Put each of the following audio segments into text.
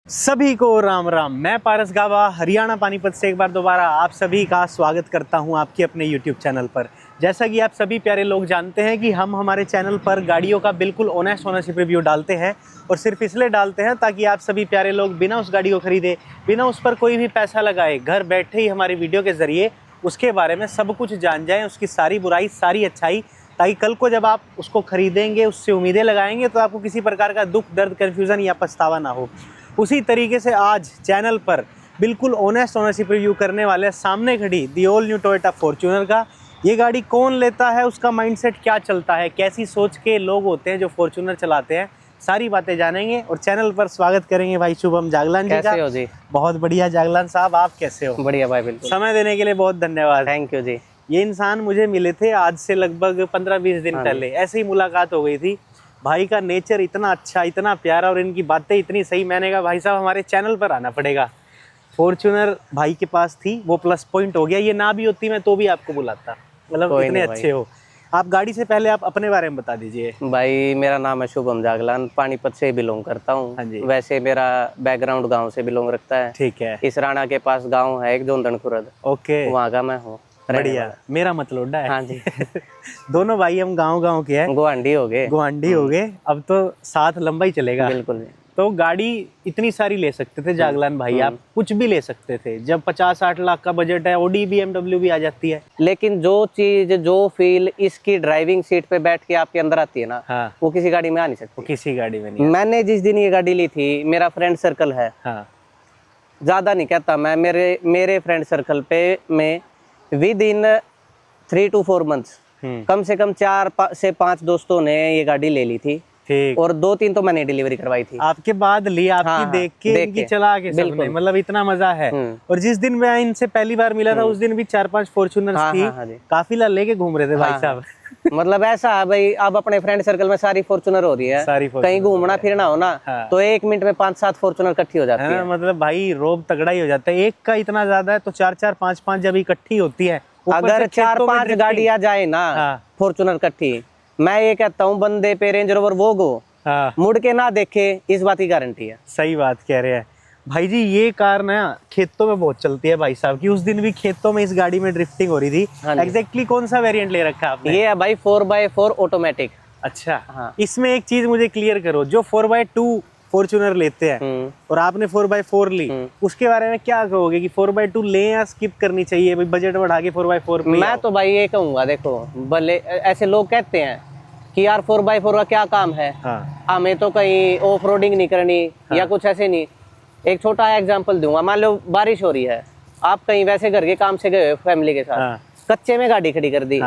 सभी को राम राम। मैं पारस गावा हरियाणा पानीपत से एक बार दोबारा आप सभी का स्वागत करता हूं आपके अपने YouTube चैनल पर। जैसा कि आप सभी प्यारे लोग जानते हैं कि हम हमारे चैनल पर गाड़ियों का बिल्कुल ऑनेस्ट ओनरशिप रिव्यू डालते हैं और सिर्फ इसलिए डालते हैं ताकि आप सभी प्यारे लोग बिना उस गाड़ी को खरीदे, बिना उस पर कोई भी पैसा लगाए, घर बैठे ही हमारी वीडियो के ज़रिए उसके बारे में सब कुछ जान जाएँ, उसकी सारी बुराई सारी अच्छाई, ताकि कल को जब आप उसको खरीदेंगे, उससे उम्मीदें लगाएंगे तो आपको किसी प्रकार का दुख दर्द कन्फ्यूज़न या पछतावा ना हो। उसी तरीके से आज चैनल पर बिल्कुल ऑनेस्ट ओनरशिप रिव्यू करने वाले सामने खड़ी the all new Toyota Fortuner का। ये गाड़ी कौन लेता है, उसका माइंडसेट क्या चलता है, कैसी सोच के लोग होते हैं जो फॉर्च्यूनर चलाते हैं, सारी बातें जानेंगे। और चैनल पर स्वागत करेंगे भाई शुभम जागलान जी का। कैसे हो जी? बहुत बढ़िया जागलान साहब, आप कैसे हो? बढ़िया भाई, बिल्कुल। समय देने के लिए बहुत धन्यवाद। थैंक यू जी। ये इंसान मुझे मिले थे आज से लगभग 15-20 दिन पहले, ऐसे ही मुलाकात हो गई थी। भाई का नेचर इतना अच्छा, इतना प्यारा और इनकी बातें इतनी सही, मैंने कहा भाई साहब हमारे चैनल पर आना पड़ेगा। फॉर्च्यूनर भाई के पास थी, वो प्लस पॉइंट हो गया। ये ना भी होती मैं तो भी आपको बुलाता, मतलब इतने अच्छे हो आप। गाड़ी से पहले आप अपने बारे में बता दीजिए। भाई मेरा नाम है शुभम जागलान, पानीपत से बिलोंग करता हाँ हूँ। जी। वैसे मेरा बैकग्राउंड गांव से बिलोंग रखता है। ठीक है। इस राणा के पास गांव है एक जोंदन खुरद, ओके, वहाँ का मैं हूँ। बढ़िया। मेरा मतलोडा है। हाँ जी। दोनों भाई हम गांव के हैं, गुआंढी हो गए, गुआंढी हो गए। अब तो साथ लंबा ही चलेगा। बिल्कुल जी। तो गाड़ी इतनी सारी ले सकते थे जागलान भाई, आप कुछ भी ले सकते थे। जब 50-60 लाख का बजट है, ऑडी BMW भी आ जाती है। लेकिन जो चीज, जो फील इसकी ड्राइविंग सीट पे बैठ के आपके अंदर आती है ना, हाँ, वो किसी गाड़ी में आ नहीं सकती। वो किसी गाड़ी में नहीं। मैंने जिस दिन ये गाड़ी ली थी, मेरा फ्रेंड सर्कल है, हाँ, ज्यादा नहीं कहता मैं, मेरे फ्रेंड सर्कल पे में विद इन 3 to 4 मंथ्स कम से कम 4 से 5 दोस्तों ने ये गाड़ी ले ली थी। ठीक। और 2-3 तो मैंने डिलीवरी करवाई थी। आपके बाद ली, आपकी हाँ, देख के देख इनकी के। चला के सबने, मतलब इतना मजा है। और जिस दिन मैं इनसे पहली बार मिला था उस दिन भी 4-5 फॉर्च्यूनर्स हाँ, थी। हाँ जी। काफिला लेके घूम रहे थे भाई साहब। मतलब ऐसा है भाई, अब अपने फ्रेंड सर्कल में सारी फॉर्च्यूनर हो रही है, सारी कहीं घूमना फिरना हो ना, तो 1 मिनट में 5-7 फॉर्च्यूनर इकट्ठी हो जाती है। मतलब भाई रोब तगड़ा ही हो जाता है। एक का इतना ज्यादा है तो 4-4, 5-5 जब इकट्ठी होती है, अगर 4-5 गाड़ियां जाए ना फॉर्च्यूनर इकट्ठी, मैं ये कहता हूँ बंदे पे रेंज रोवर वो गो मुड़ के ना देखे, इस बात की गारंटी है। सही बात कह रहे हैं भाई जी। ये कार ना खेतों में बहुत चलती है भाई साहब की। उस दिन भी खेतों में इस गाड़ी में ड्रिफ्टिंग हो रही थी। एग्जैक्टली कौन सा वेरिएंट ले रखा है आपने? ये है भाई 4x4 ऑटोमेटिक। अच्छा। हाँ। इसमें एक चीज मुझे क्लियर करो, जो 4x2 फॉर्च्यूनर लेते हैं और आपने 4x4 ली, उसके बारे में क्या कहोगे कि 4x2 ले या स्किप करनी चाहिए? भाई बजट बढ़ा के 4x4 पे मैं तो भाई ये कहूंगा, देखो भले ऐसे लोग कहते हैं कि यार 4x4 का क्या काम है, हमें तो कहीं ऑफ रोडिंग नहीं करनी या कुछ ऐसे नहीं। एक छोटा एग्जांपल दूंगा, मान लो बारिश हो रही है, आप कहीं वैसे घर के काम से गए हो फैमिली के साथ, कच्चे में गाड़ी खड़ी कर दी,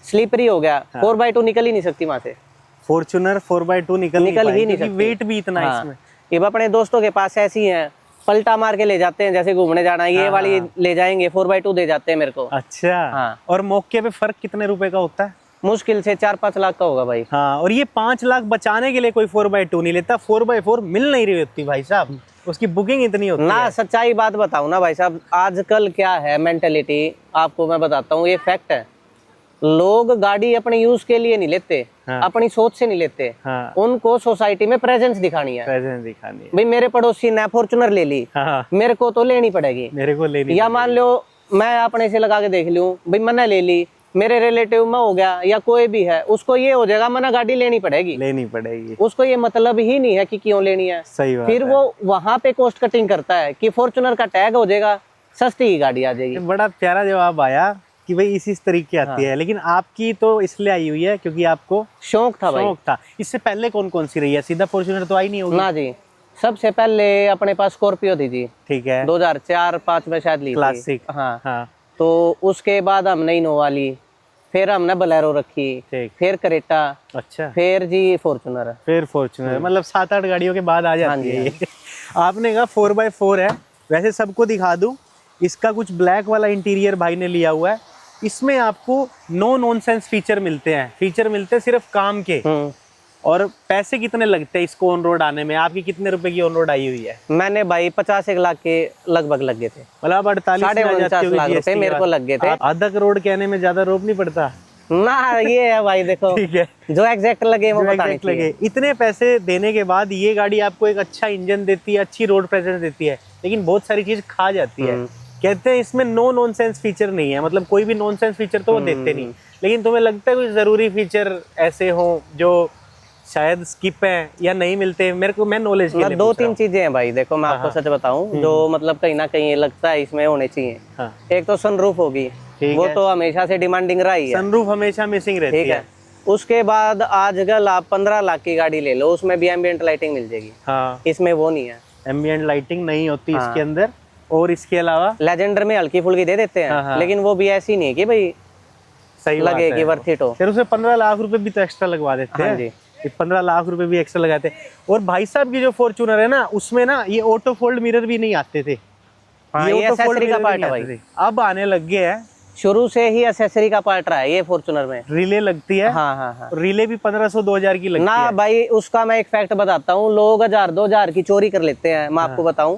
स्लीपरी हो गया, 4x2 निकल ही नहीं सकती वहां से। फॉर्च्यूनर 4x2 निकल ही नहीं सकती, वेट भी इतना है इसमें। ये अपने दोस्तों के पास ऐसी हैं, पलटा मार के ले जाते हैं, जैसे घूमने जाना है, ये वाली ले जाएंगे, 4x2 दे जाते हैं मेरे को। अच्छा। और मौके पे फर्क कितने रुपए का होता है? मुश्किल से 4-5 लाख का होगा भाई। हाँ, और ये 5 लाख बचाने के लिए कोई 4x2 नहीं लेता। 4x4 मिल नहीं रही होती भाई साहब, उसकी बुकिंग इतनी होती ना है। सच्चाई बात बताऊं ना भाई साहब, आजकल क्या है मेंटेलिटी, आपको मैं बताता हूँ, ये फैक्ट है। लोग गाड़ी अपने यूज के लिए नहीं लेते, अपनी सोच से नहीं लेते। उनको सोसाइटी में प्रेजेंस दिखानी है, प्रेजेंस दिखानी है। भाई मेरे पड़ोसी ने फॉर्च्यूनर ले ली, मेरे को तो लेनी पड़ेगी, मेरे को लेनी। या मान लो मैं अपने से लगा के देख लूं, भाई मैंने ले ली, मेरे रिलेटिव में हो गया या कोई भी है, उसको ये हो जाएगा मैंने गाड़ी लेनी पड़ेगी। उसको ये मतलब ही नहीं है कि क्यों लेनी है। सही बात फिर वो वहां पे कॉस्ट कटिंग करता है कि फॉर्च्यूनर का टैग हो जाएगा, सस्ती की गाड़ी आ जाएगी। बड़ा प्यारा जवाब आया कि भाई इस तरीके आती है। लेकिन आपकी तो इसलिए आई हुई है क्योंकि आपको शौक था भाई। शौक था। इससे पहले कौन कौन सी रही है? सीधा फॉर्च्यूनर तो आई नहीं होगी ना जी। सबसे पहले अपने पास स्कॉर्पियो थी जी। ठीक है। 2004-5 में शायद ली थी। क्लासिक। हाँ। तो उसके बाद हमने इनोवा ली, फिर हमने बोलेरो रखी, फिर क्रेटा। अच्छा। फिर जी फॉर्च्यूनर, फिर फॉर्च्यूनर, मतलब 7-8 गाड़ियों के बाद आ जाती है ये। आपने कहा 4x4 है, वैसे सबको दिखा दूं, इसका कुछ ब्लैक वाला इंटीरियर भाई ने लिया हुआ है। इसमें आपको नो नॉनसेंस फीचर मिलते हैं सिर्फ काम के। और पैसे कितने लगते हैं इसको ऑन रोड आने में? आपकी कितने रुपए की ऑन रोड आई हुई है? मैंने भाई 50 लाख के लगभग लग गए थे, मतलब 48 लाख रुपए मेरे को लग गए थे। आधा करोड़ कहने में ज्यादा रोब नहीं पड़ता? ना ये है भाई देखो, ठीक है, जो एग्जैक्ट लगे वो जो बताने exact लगे। इतने पैसे देने के बाद ये गाड़ी आपको एक अच्छा इंजन देती है, अच्छी रोड प्रेजेंस देती है, लेकिन बहुत सारी चीज खा जाती है। कहते हैं इसमें नो नॉनसेंस फीचर नहीं है, मतलब कोई भी नॉनसेंस फीचर तो वो देते नहीं, लेकिन तुम्हें लगता है कोई जरूरी फीचर ऐसे हो जो शायद स्किप है या नहीं मिलते? मेरे को, मैं नॉलेज के लिए दो पूछ रहा तीन चीजें हैं भाई, देखो मैं आपको सच बताऊं, जो मतलब कहीं ना कहीं लगता है इसमें होने चाहिए। हाँ। एक तो सनरूफ होगी, ठीक वो है। तो हमेशा से डिमांडिंग रही है, सनरूफ हमेशा मिसिंग रहती ठीक है। उसके बाद आजकल आप 15 लाख की गाड़ी ले लो, उसमें भी एम्बियंट लाइटिंग मिल जाएगी, हाँ, इसमें वो नहीं है, एम्बियंट लाइटिंग नहीं होती हाँ। इसके अंदर। और इसके अलावा लेजेंडर में हल्की फुल्की दे देते हैं, हाँ, हाँ। लेकिन वो भी ऐसी नहीं है कि भाई सही बात लगेगी है, वर्थ इट हो। फिर उसमें 15 लाख रुपए भी तो एक्स्ट्रा लगवा देते हाँ हैं। जी। 15 लाख रुपए भी एक्स्ट्रा लगाते हैं। और भाई साहब की जो फॉर्च्यूनर है ना, उसमें ना ये ऑटो फोल्ड मिरर भी नहीं आते थे। हाँ, ये ऑटो फोल्ड accessory का मिरर पार्ट नहीं है आते भाई। थे, अब आने लग गए हैं। शुरू से ही एक्सेसरी का पार्ट रहा है ये फॉर्च्यूनर में। रिले लगती है, हाँ हाँ हाँ। रिले भी 1500-2000 की लगती ना है। भाई, उसका मैं एक फैक्ट बताता हूँ, लोग 1000-2000 की चोरी कर लेते हैं। मैं आपको बताऊं,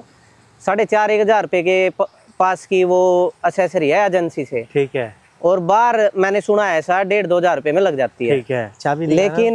4,500-1,000 रुपए के पास की वो एक्सेसरी है एजेंसी से, ठीक है, और बाहर मैंने सुना है ऐसा 1,500-2,000 रुपए में लग जाती है। ठीक है। चाबी दिखाना। लेकिन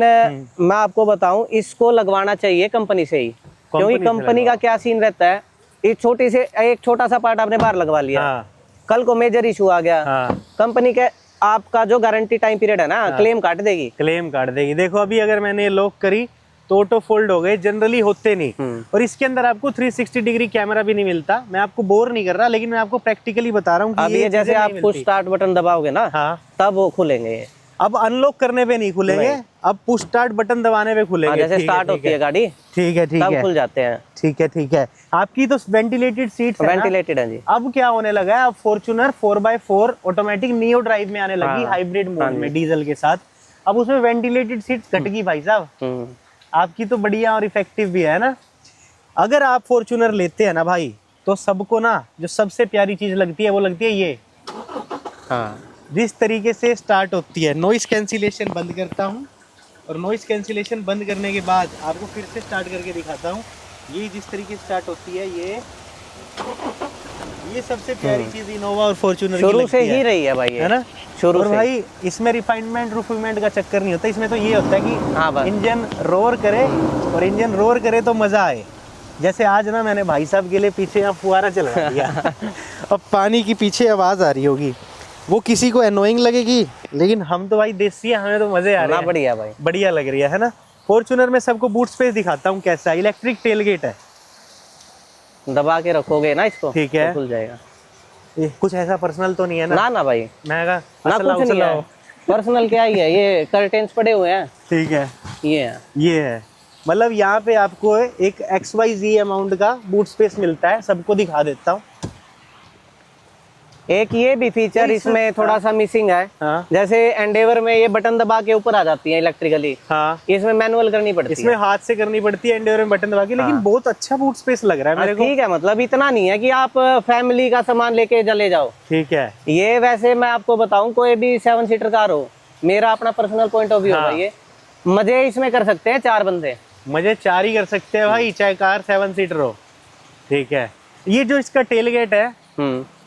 मैं आपको बताऊं, इसको लगवाना चाहिए कंपनी से ही, क्योंकि से कंपनी का क्या सीन रहता है, एक छोटा सा पार्ट आपने बाहर लगवा लिया, हाँ, कल को मेजर इशू आ गया, हाँ, कंपनी के आपका जो गारंटी टाइम पीरियड है ना, क्लेम काट देगी। क्लेम काट देगी। देखो अभी अगर मैंने ये लॉक करी तो ऑटो फोल्ड हो गए, जनरली होते नहीं। और इसके अंदर आपको 360 डिग्री कैमरा भी नहीं मिलता। मैं आपको बोर नहीं कर रहा, लेकिन मैं आपको प्रैक्टिकली बता रहा हूँ कि अभी ये जैसे आप पुश स्टार्ट बटन दबाओगे ना, हाँ, तब वो खुलेंगे ये। अब अनलॉक करने पे नहीं खुलेंगे, अब पुश स्टार्ट बटन दबाने पे खुलेंगे। हाँ, जैसे ठीक है, स्टार्ट ठीक होती है गाड़ी, ठीक है, ठीक तब है, खुल जाते हैं। ठीक है, ठीक है। आपकी तो वेंटिलेटेड सीट्स है ना? वेंटिलेटेड है जी। अब क्या होने लगा है, अब Fortuner 4x4 automatic neo drive में आने लगी, हाँ, हाइब्रिड मोड में, डीजल के साथ। अब उसमें वेंटिलेटेड सीट्स घट गई भाई साहब। आपकी तो बढ़िया और इफेक्टिव भी है ना। अगर आप फॉर्च्यूनर लेते हैं ना भाई, तो सबको ना जो सबसे प्यारी चीज लगती है वो लगती है ये, हाँ, जिस तरीके से स्टार्ट होती है। नॉइस कैंसिलेशन बंद करता हूँ, और नॉइस कैंसिलेशन बंद करने के बाद आपको फिर से स्टार्ट करके दिखाता हूँ। ये जिस तरीके से स्टार्ट होती है, ये सबसे प्यारी चीज इनोवा और फॉर्च्यूनर की शुरू लगती से है। ही रही है भाई ये, है ना, शुरू और से। भाई इसमें रिफाइनमेंट रूफमेंट का चक्कर नहीं होता। इसमें तो ये होता है हाँ बस। कि इंजन रोर करे, और इंजन रोर करे तो मजा आए। जैसे आज ना मैंने भाई साहब के लिए पीछे यहाँ फुहारा चला दिया अब पानी की पीछे आवाज आ रही होगी, वो किसी को एनोइंग लगेगी, लेकिन हम तो भाई देसी है, हमें तो मजे आ रहे हैं। बढ़िया भाई, बढ़िया लग रही है ना। फॉर्च्यूनर में सबको बूट स्पेस दिखाता हूँ कैसा। इलेक्ट्रिक टेलगेट है, दबा के रखोगे ना इसको, ठीक है, तो खुल जाएगा। ये कुछ ऐसा पर्सनल तो नहीं है ना? ना ना भाई, मैं कहा ना असला कुछ नहीं उसला है, हो। पर्सनल क्या ही है, ये कर्टेन्स पड़े हुए हैं, ठीक है, ये है। ये है, मतलब यहाँ पे आपको एक XYZ अमाउंट का बूट स्पेस मिलता है। सबको दिखा देता हूँ। एक ये भी फीचर इसमें थोड़ा सा मिसिंग है, हाँ, जैसे एंडेवर में ये बटन दबा के ऊपर आ जाती है इलेक्ट्रिकली, हाँ, इसमें मैनुअल करनी पड़ती इसमें है। हाथ से करनी पड़ती है एंडेवर में बटन दबा के, लेकिन बहुत अच्छा बूट स्पेस लग रहा है मेरे को। ठीक है, मतलब इतना नहीं है कि आप फैमिली का सामान लेके चले जाओ। ठीक है, ये वैसे मैं आपको बताऊं, कोई भी 7 सीटर कार हो, मेरा अपना पर्सनल पॉइंट ऑफ व्यू हाँ। है, ये मजे इसमें कर सकते हैं 4 बंदे। मुझे 4 ही कर सकते हैं भाई, चाहे कार 7 सीटर हो। ठीक है, ये जो इसका टेलगेट है,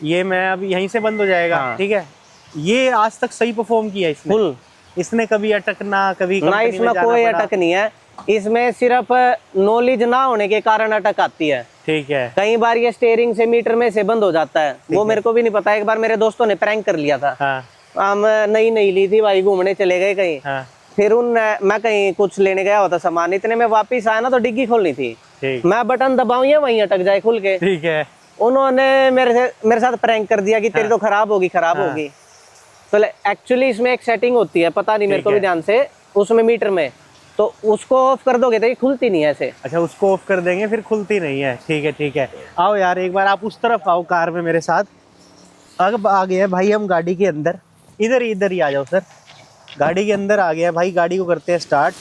ये मैं अब यहीं से बंद हो जाएगा। हाँ। ठीक है, ये आज तक सही परफॉर्म किया इसने, फुल। इसने कभी अटकना, कभी ना कंपनी इसमें में जाना कोई पड़ा। अटक नहीं है, इसमें सिर्फ नॉलेज ना होने के कारण अटक आती है। ठीक है, कई बार ये स्टीयरिंग से मीटर में से बंद हो जाता है, वो मेरे को भी नहीं पता। एक बार मेरे दोस्तों ने प्रैंक कर लिया था, हाँ, हम नई ली थी भाई, घूमने चले गए कहीं, हाँ, फिर मैं कहीं कुछ लेने गया होता सामान, इतने में वापिस आया ना तो डिग्गी खोलनी थी, ठीक, मैं बटन दबाऊं या वहीं अटक जाए खुल के। ठीक है, उन्होंने मेरे साथ प्रैंक कर दिया कि तेरी तो खराब होगी होगी। तो एक्चुअली इसमें एक सेटिंग होती है, पता नहीं मेरे को भी ध्यान से, उसमें मीटर में, तो उसको ऑफ कर दोगे तो ये खुलती नहीं है ऐसे। अच्छा, उसको ऑफ कर देंगे फिर खुलती नहीं है। ठीक है, ठीक है। आओ यार, एक बार आप उस तरफ आओ कार में मेरे साथ। अब आ गए हैं भाई हम गाड़ी के अंदर, इधर ही आ जाओ सर। गाड़ी के अंदर आ गया भाई, गाड़ी को करते हैं स्टार्ट।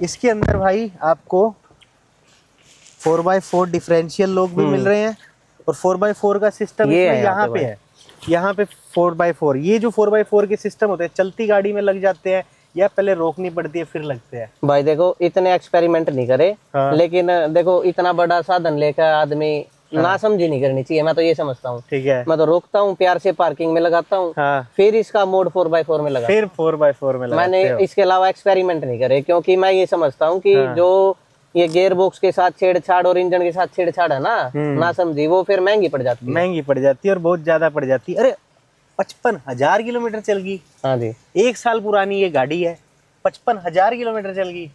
इसके अंदर भाई आपको 4x4 डिफरेंशियल लॉक भी मिल रहे हैं, और 4x4 का सिस्टम यहाँ पे है, यहाँ पे 4x4। ये जो 4x4 के सिस्टम होते हैं, चलती गाड़ी में लग जाते हैं या पहले रोकनी पड़ती है फिर लगते हैं? भाई देखो, इतने एक्सपेरिमेंट नहीं करे, हाँ। लेकिन देखो इतना बड़ा साधन लेकर आदमी ना समझी नहीं करनी चाहिए, मैं तो ये समझता हूँ। ठीक है, मैं तो रोकता हूँ, प्यार से पार्किंग में लगाता हूँ, हाँ, फिर इसका मोड 4x4 में लगा, फिर 4x4 में लगाते मैंने हो। इसके अलावा एक्सपेरिमेंट नहीं करे, क्योंकि मैं ये समझता हूँ कि हाँ। जो ये गियर बॉक्स के साथ छेड़छाड़ और इंजन के साथ छेड़छाड़ है ना समझी, वो फिर महंगी पड़ जाती है। महंगी पड़ जाती है और बहुत ज्यादा पड़ जाती है। अरे 55,000 किलोमीटर चल गई, हाँ जी 1 साल पुरानी ये गाड़ी है, 55,000 किलोमीटर चल गई।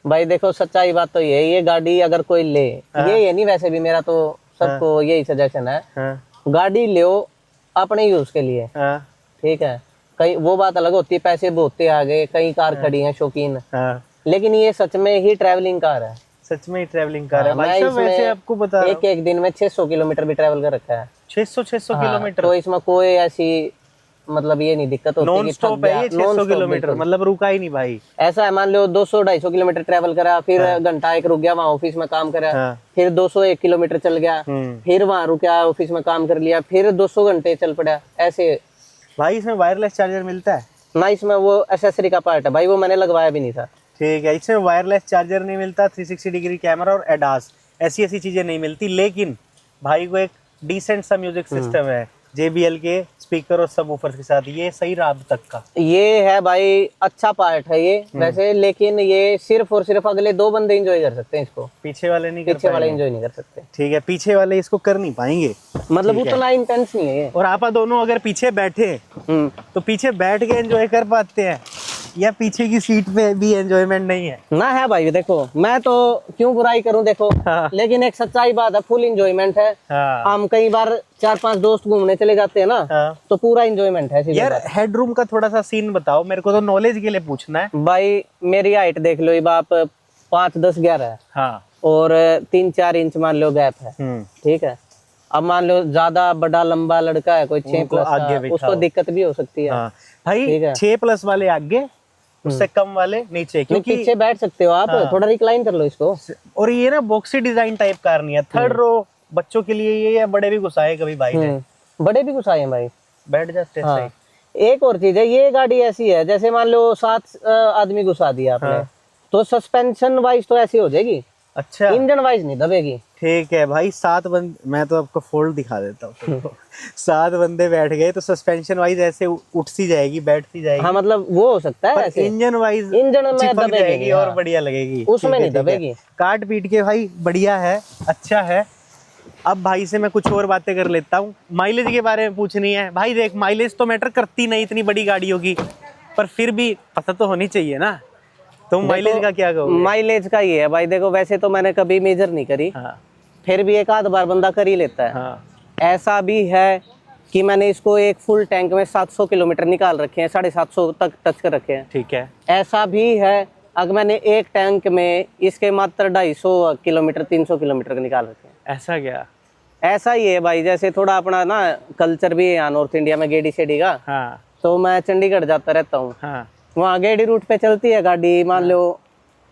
भाई देखो, सच्चाई बात तो ये है, ये गाड़ी अगर कोई ले, ये नहीं, वैसे भी मेरा तो सबको यही सजेशन है, हाँ, गाड़ी लो अपने यूज के लिए, हाँ, ठीक है। कई वो बात अलग होती है, पैसे बहुते आ गए, कई कार खड़ी हैं शौकीन, हाँ, लेकिन ये सच में ही ट्रैवलिंग कार है। सच में ही ट्रैवलिंग कार है मैं भाई साहब। वैसे इसमें आपको बता रहा हूँ, एक दिन में 600 किलोमीटर भी ट्रैवल कर रखा है। 600 हाँ, किलोमीटर तो इसमें कोई ऐसी मतलब ये नहीं दिक्कत होती नॉन कि थक स्टॉप है गया। ये। नॉन 600 स्टॉप किलोमीटर बिल्कुल। मतलब रुका ही नहीं भाई। ऐसा है, मान लो 200-250 किलोमीटर ट्रैवल करा, फिर घंटा एक रुक गया, वहाँ ऑफिस में काम करा, हाँ। फिर 201 किलोमीटर चल गया, फिर वहाँ रुका, ऑफिस में काम कर लिया, फिर 200 घंटे चल पड़ा ऐसे। भाई इसमें वायरलेस चार्जर मिलता है? ना, इसमें वो एसेसरी का पार्ट है भाई, वो मैंने लगवाया भी नहीं था। ठीक है, इसमें वायरलेस चार्जर नहीं मिलता, 360 डिग्री कैमरा और एडास ऐसी चीजें नहीं मिलती, लेकिन भाई को एक डिसेंट सा म्यूजिक सिस्टम है JBL के स्पीकर और सबवूफर्स के साथ। ये सही रहा अब तक का? ये है भाई, अच्छा पार्ट है ये वैसे, लेकिन ये सिर्फ और सिर्फ अगले 2 बंदे एंजॉय कर सकते हैं इसको, पीछे वाले नहीं कर पीछे वाले पाएंगे। एंजॉय नहीं कर सकते। ठीक है, पीछे वाले इसको कर नहीं पाएंगे, मतलब उतना इंटेंस नहीं है ये। और आप दोनों अगर पीछे बैठे तो पीछे बैठ के एंजॉय कर पाते हैं, या पीछे की सीट पे भी एंजॉयमेंट नहीं है? ना है भाई, देखो मैं तो क्यों बुराई करूं, देखो हाँ। लेकिन एक सच्चाई बात है, फुल एंजॉयमेंट है। हाँ। हम कई बार 4-5 दोस्त घूमने चले जाते हैं ना, हाँ। तो पूरा एंजॉयमेंट है। यार हेडरूम का थोड़ा सा सीन बताओ मेरे को, तो नॉलेज के लिए पूछना है भाई मेरी हाइट देख लो, ये आप 5'10'11" है, हाँ, और 3-4 इंच मान लो गैप है, ठीक है। अब मान लो ज्यादा बड़ा लंबा लड़का है कोई 6+ आगे का, बिठाओ। उसको दिक्कत भी हो सकती है। हाँ। भाई ठीक है। 6+ वाले आगे, उससे कम वाले नीचे, क्योंकि पीछे बैठ सकते हो आप, थोड़ा रिक्लाइन कर लो इसको। और ये ना बॉक्सी डिजाइन टाइप कार नहीं है। 3rd रो बच्चों के लिए ये, या बड़े भी घुसाए कभी भाई ने? बड़े भी कुछ आए हैं भाई, बैठ जाते हैं सही। एक और चीज है, ये गाड़ी ऐसी है जैसे मान लो 7 आदमी घुसा दिया आपने, तो सस्पेंशन वाइज तो ऐसी हो जाएगी, अच्छा, इंजन वाइज नहीं दबेगी। ठीक है भाई। 7 बंदे, मैं तो आपको फोल्ड दिखा देता हूँ 7 बंदे बैठ गए तो सस्पेंशन वाइज ऐसे उठ सी जाएगी, बैठ सी जाएगी। हाँ मतलब वो हो सकता है ऐसे, इंजन वाइज इंजन में चिपक दबेगी जाएगी नहीं, और हाँ। बढ़िया लगेगी, उसमें नहीं दबेगी। काट पीट के भाई बढ़िया है, अच्छा है। अब भाई से मैं कुछ और बातें कर लेता हूँ, माइलेज के बारे में पूछनी है। भाई देख, माइलेज तो मैटर करती नहीं इतनी बड़ी गाड़ियों की, पर फिर भी पता तो होनी चाहिए ना। तो माइलेज का क्या कहोगे? माइलेज का ये है भाई, देखो वैसे तो मैंने कभी मेजर नहीं करी, हाँ, फिर भी एक आध बार बंदा कर ही लेता है। हाँ, ऐसा भी है कि मैंने इसको एक फुल टैंक में 700 किलोमीटर निकाल रखे हैं, 750 तक टच कर रखे हैं। ठीक है। ऐसा भी है अगर मैंने एक टैंक में इसके मात्र 250 किलोमीटर 300 किलोमीटर निकाल रखे हैं। ऐसा क्या? ऐसा ही है भाई, जैसे थोड़ा अपना ना कल्चर भी है यहाँ नॉर्थ इंडिया में गेड़ी शेडी का, हाँ, तो मैं चंडीगढ़ जाता रहता हूँ, हाँ, वहाँ गेड़ी रूट पे चलती है गाड़ी, मान लो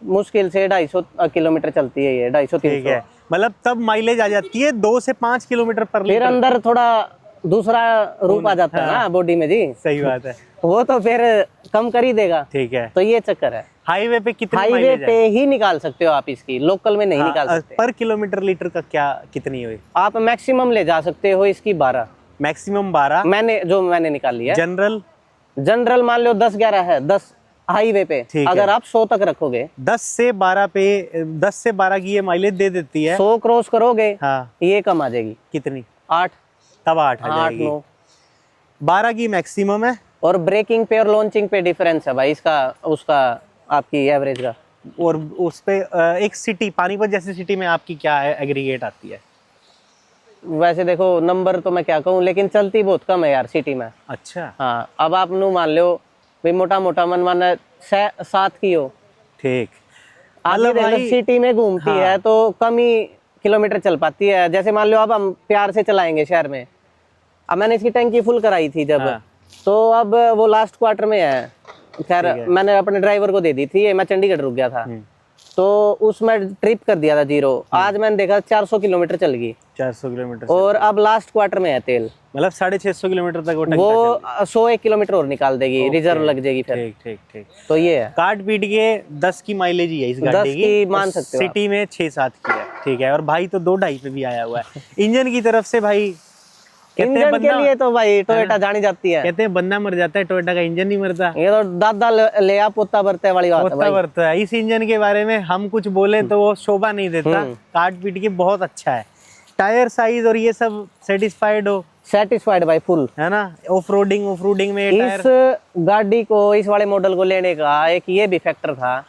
मुश्किल से 250 किलोमीटर चलती है ये, 250-300। ठीक है, मतलब तब माइलेज आ जाती है 2 से 5 किलोमीटर पर फिर लीटर। अंदर थोड़ा दूसरा रूप आ जाता है ना बॉडी में जी, सही बात है। वो तो फिर कम कर ही देगा। ठीक है। तो ये चक्कर है, हाईवे पे कितनी हाईवे माइलेज पे ही निकाल सकते हो आप इसकी, लोकल में नहीं निकाल सकते। पर किलोमीटर लीटर का क्या कितनी हुई? आप मैक्सिमम ले जा सकते हो इसकी 12, मैक्सिमम 12। मैंने निकाल लिया। जनरल जनरल मान लो 10-11 है, 10 हाईवे पे, अगर आप 100 तक रखोगे 10 से 12 पे, 10 से 12 की ये माइलेज दे देती है। 100 क्रॉस करोगे हाँ, ये कम आ जाएगी, कितनी? 8, तब 8 आ 8, जाएगी। 9। 12 की मैक्सिमम है। और ब्रेकिंग पे और लॉन्चिंग पे डिफरेंस है भाई इसका, उसका आपकी एवरेज का। और उस पे एक सिटी, पानीपत जैसी सिटी में आपकी क्या एग्रीगेट आती है? वैसे देखो नंबर तो मैं क्या कहूँ, लेकिन चलती बहुत कम है यार सिटी में। अच्छा, हाँ, अब आप नु मान लो भाई मोटा मोटा मन माना 7 की हो, ठीक। मतलब सिटी में घूमती है तो कम ही किलोमीटर चल पाती है। जैसे मान लो अब हम प्यार से चलाएंगे शहर में, अब मैंने इसकी टंकी फुल कराई थी जब, तो अब वो लास्ट क्वार्टर में है, खैर मैंने अपने ड्राइवर को दे दी थी, मैं चंडीगढ़ रुक गया था, तो उसमें ट्रिप कर दिया था 0। आज मैंने देखा 400 किलोमीटर चल गई, 400 किलोमीटर, और अब लास्ट क्वार्टर में है तेल, मतलब 650 किलोमीटर तक वो 101 किलोमीटर और निकाल देगी, रिजर्व लग जाएगी फिर। ठीक ठीक ठीक। तो ये है, काट पीट के 10 की माइलेज ही है इस गाड़ी 10 की मान सकते हो आप। सिटी में 6-7 की है। ठीक है। और भाई तो 2.5 पे भी आया हुआ है। इंजन की तरफ से भाई कहते हैं इंजन के लिए तो भाई टोयोटा जानी जाती है। कहते हैं बंदा मर जाता है, टोयोटा का इंजन नहीं मरता। ये तो दादा ले आ पोता बरते वाली बात है होता भाई। बरता है। इस इंजन के बारे में हम कुछ बोले तो वो शोभा नहीं देता, काट पीट के बहुत अच्छा है। टायर साइज और ये सब सेटिस्फाइड हो? सेटिस्फाइड भाई फुल, है ना। ऑफ रोडिंग में ये इस गाड़ी को, इस वाले मॉडल को लेने का एक ये भी फैक्टर था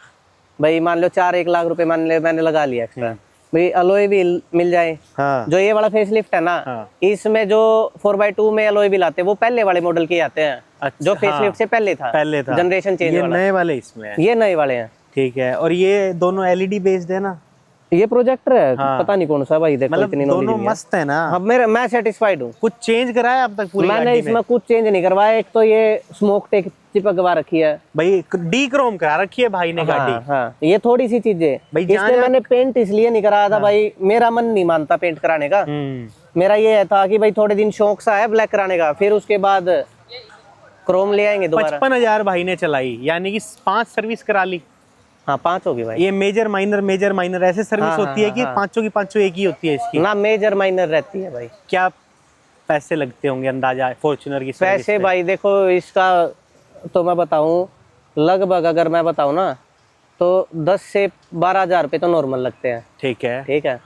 भाई। मान लो 4-1 लाख रुपए मान ले मैंने लगा लिया एक्स्ट्रा भाई, अलॉय व्हील मिल जाए। हाँ। जो ये वाला फेसलिफ्ट है ना, हाँ। इसमें जो 4x2 में अलॉय व्हील आते हैं वो पहले वाले मॉडल के आते हैं। अच्छा, जो फेसलिफ्ट से पहले था जनरेशन चेंज वाला। नए वाले इसमें है। ये नए वाले हैं। ठीक है। और ये दोनों एलईडी बेस्ड है ना? ये प्रोजेक्टर है। पता नहीं कौन सा भाई, देखो मतलब इतनी दोनों मस्त है ना? हाँ, मैं सेटिस्फाइड हूँ। कुछ चेंज कराया अब तक पूरी मैंने गाड़ी इसमें में? कुछ चेंज नहीं करवाया। एक तो ये स्मोक टेक चिपकवा रखी है भाई, डी क्रोम करा रखी है भाई ने गाड़ी। हाँ, ये थोड़ी सी चीजें भाई इसमें मैंने पेंट इसलिए नहीं कराया था भाई, मेरा मन नहीं मानता पेंट कराने का। मेरा ये था कि भाई थोड़े दिन शौक सा है ब्लैक कराने का, फिर उसके बाद क्रोम ले आएंगे दोबारा। 55,000 भाई ने चलाई, यानी कि 5 सर्विस करा ली। हाँ 5 होगी भाई। ये मेजर माइनर ऐसे सर्विस होती है कि पांचों की पांचों एक ही होती है इसकी? ना, मेजर माइनर रहती है भाई। क्या पैसे लगते होंगे अंदाजा फॉर्च्यूनर की सर्विस पैसे भाई देखो, इसका तो मैं बताऊं लगभग, अगर मैं बताऊं ना तो 10 से 12,000 रुपये तो नॉर्मल लगते हैं। ठीक है।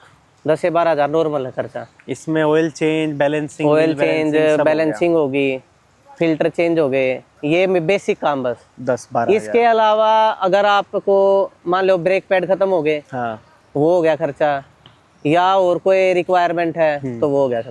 10 से 12,000 नॉर्मल है खर्चा। इसमें ऑयल चेंज, बैलेंसिंग होगी, फिल्टर चेंज हो गए, ये बेसिक काम बस 10-12। इसके अलावा अगर आपको मान लो ब्रेक पैड खत्म हो गए, हाँ, वो हो गया खर्चा, या और कोई रिक्वायरमेंट है तो वो हो गया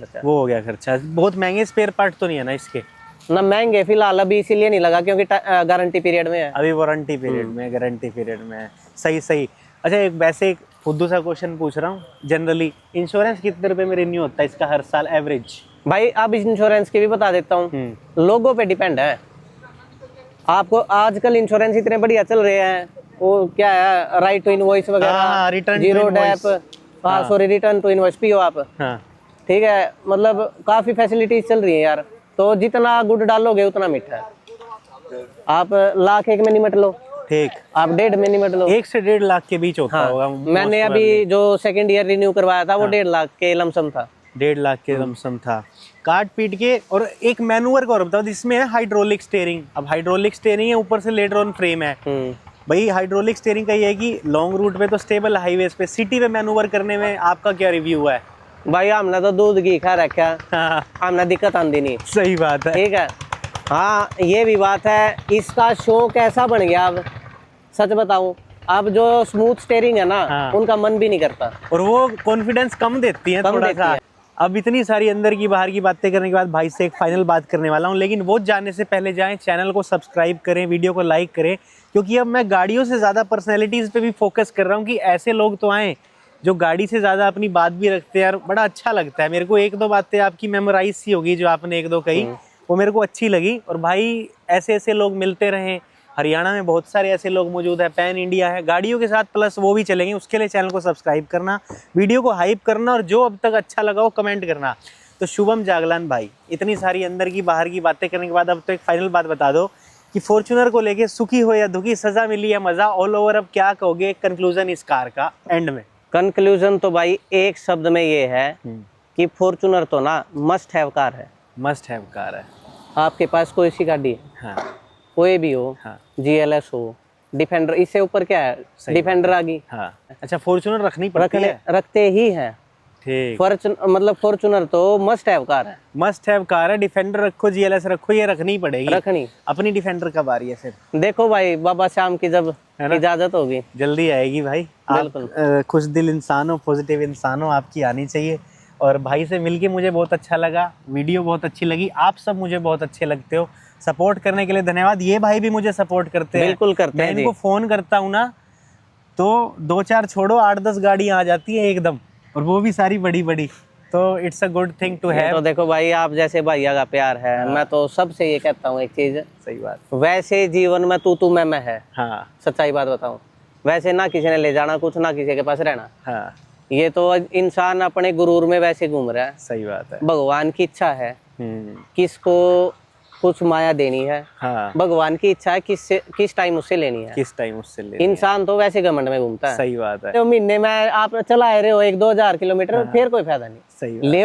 खर्चा। बहुत महंगे स्पेयर पार्ट तो नहीं है ना इसके? ना महंगे फिलहाल अभी इसीलिए नहीं लगा क्योंकि गारंटी पीरियड में है। अभी वारंटी पीरियड में, गारंटी पीरियड में है। सही। अच्छा, एक वैसे एक फुद्दू सा क्वेश्चन पूछ रहा हूँ। जनरली इंश्योरेंस कितने रुपए में रिन्यू होता है इसका हर साल एवरेज? भाई अब इंश्योरेंस की भी बता देता हूँ, लोगों पे डिपेंड है। आपको आजकल इंश्योरेंस इतने बढ़िया चल रहे हैं, वो क्या है, राइट टू इनवॉइस वगैरह, return zero dep, return to invoice पियो आप। ठीक है, मतलब काफी फैसिलिटीज चल रही है यार। तो जितना गुड़ डालोगे उतना मीठा है। आप 1,00,000 में निमट लो, ठीक, आप 1.5 में निमट लो। 1 से 1.5 लाख के बीच होता होगा। मैंने अभी जो सेकंड ईयर रिन्यू करवाया था वो 1.5 लाख के लमसम था। 1.5 लाख के लमसम था काट पीट के। और एक मैनुअर का और बताओ, इसमें है हाइड्रोलिक स्टीयरिंग। अब हाइड्रोलिक स्टीयरिंग है, ऊपर से लेटर ऑन फ्रेम है। भाई हाइड्रोलिक स्टीयरिंग का ये है कि लॉन्ग रूट पे तो स्टेबल, हाईवेज पे, सिटी पे मैनुअर करने में आपका क्या रिव्यू है? भाई हमने तो दूध घी खा रखा, हमने दिक्कत आंदी नहीं। सही बात है। ठीक है, हाँ ये भी बात है। इसका शौक ऐसा बन गया, अब सच बताऊं, अब जो स्मूथ स्टीयरिंग है ना, उनका मन भी नहीं करता, और वो कॉन्फिडेंस कम देती है थोड़ा सा। अब इतनी सारी अंदर की बाहर की बातें करने के बाद भाई से एक फाइनल बात करने वाला हूँ, लेकिन वो जानने से पहले जाएं, चैनल को सब्सक्राइब करें, वीडियो को लाइक करें, क्योंकि अब मैं गाड़ियों से ज़्यादा पर्सनैलिटीज़ पे भी फोकस कर रहा हूँ कि ऐसे लोग तो आएँ जो गाड़ी से ज़्यादा अपनी बात भी रखते हैं यार। बड़ा अच्छा लगता है मेरे को। 1-2 बातें आपकी मेमोराइज सी होगी जो आपने 1-2 कही, वो मेरे को अच्छी लगी। और भाई ऐसे लोग मिलते रहें। हरियाणा में बहुत सारे ऐसे लोग मौजूद है, पैन इंडिया है गाड़ियों के साथ, प्लस वो भी चलेंगे। उसके लिए चैनल को सब्सक्राइब करना, वीडियो को हाइप करना, और जो अब तक अच्छा लगा वो कमेंट करना। तो शुभम जागलान भाई, इतनी सारी अंदर की बाहर की बातें करने के बाद अब तो एक फाइनल बात बता दो कि फॉर्च्यूनर को लेके सुखी हो या दुखी, सजा मिली या मजा, ऑल ओवर अब क्या कहोगे कंक्लूजन इस कार का एंड में? कंक्लूजन तो भाई एक शब्द में ये है कि फॉर्च्यूनर तो ना मस्ट हैव कार है। मस्ट हैव कार है। आपके पास कोई सी गाड़ी है, हाँ, कोई भी हो, हाँ, GLS हो, डिफेंडर, इससे ऊपर क्या है, डिफेंडर आ गई, हाँ। अच्छा, फॉर्च्यूनर रखनी पड़ती है? रखते ही है। ठीक, मतलब फॉर्च्यूनर तो मस्ट हैव कार है। मस्ट हैव कार है। डिफेंडर रखो, GLS रखो, ये रखनी पड़ेगी। रखनी। अपनी डिफेंडर कब आ रही है फिर? देखो भाई, बाबा शाम की जब इजाजत होगी, जल्दी आएगी भाई। आप खुश दिल इंसान हो, पॉजिटिव इंसान हो, आपकी आनी चाहिए। और भाई से मिलके मुझे बहुत अच्छा लगा, वीडियो बहुत अच्छी लगी, आप सब मुझे बहुत अच्छे लगते हो। सपोर्ट करने के लिए धन्यवाद। ये भाई भी मुझे सपोर्ट करते हैं, बिल्कुल करते हैं। मैं इनको फोन करता हूँ ना तो 2-4 छोड़ो, 8-10 गाड़ियाँ आ जाती है एकदम, और वो भी सारी बड़ी बड़ी। तो it's a good thing to have. तो देखो भाई, आप जैसे भैया का प्यार है, हाँ। मैं तो सबसे ये कहता हूँ एक चीज, सही बात, वैसे जीवन में तू मैं है, हाँ। सच्चाई बात बताऊँ, वैसे ना किसी ने ले जाना कुछ, ना किसी के पास रहना, हाँ। ये तो इंसान अपने गुरूर में वैसे घूम रहा है। सही बात है। भगवान की इच्छा है किसको कुछ माया देनी है, हाँ भगवान की इच्छा है किस टाइम उससे लेनी है। किस टाइम उससे ले। इंसान तो वैसे घमंड में घूमता है। सही बात है। तो महीने में आप चला रहे हो 1-2 हजार किलोमीटर, फिर कोई फायदा नहीं। सही ले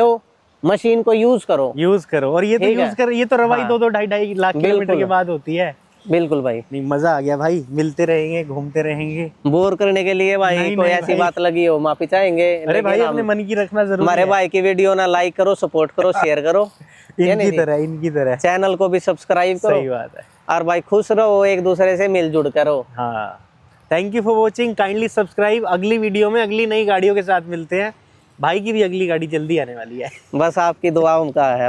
मशीन को यूज करो, और ये तो ठीक है। यूज कर, ये तो रवाई हाँ। 2-2 लाख किलोमीटर के बाद होती है। बिल्कुल भाई। नहीं मजा आ गया भाई, मिलते रहेंगे, घूमते रहेंगे। बोर करने के लिए भाई नहीं, कोई नहीं ऐसी भाई। बात लगी हो माफी चाहेंगे। अरे लेकिन भाई हम- अपने मन की रखना जरूरी हमारे है। भाई की वीडियो ना लाइक करो, सपोर्ट करो, शेयर करो, इनकी तरह चैनल को भी सब्सक्राइब करो। सही बात है। और भाई खुश रहो, एक दूसरे से मिलजुल करो। हाँ, thank you for watching, kindly subscribe. अगली वीडियो में अगली नई गाड़ियों के साथ मिलते हैं। भाई की भी अगली गाड़ी जल्दी आने वाली है। बस आपकी दुआओं का है।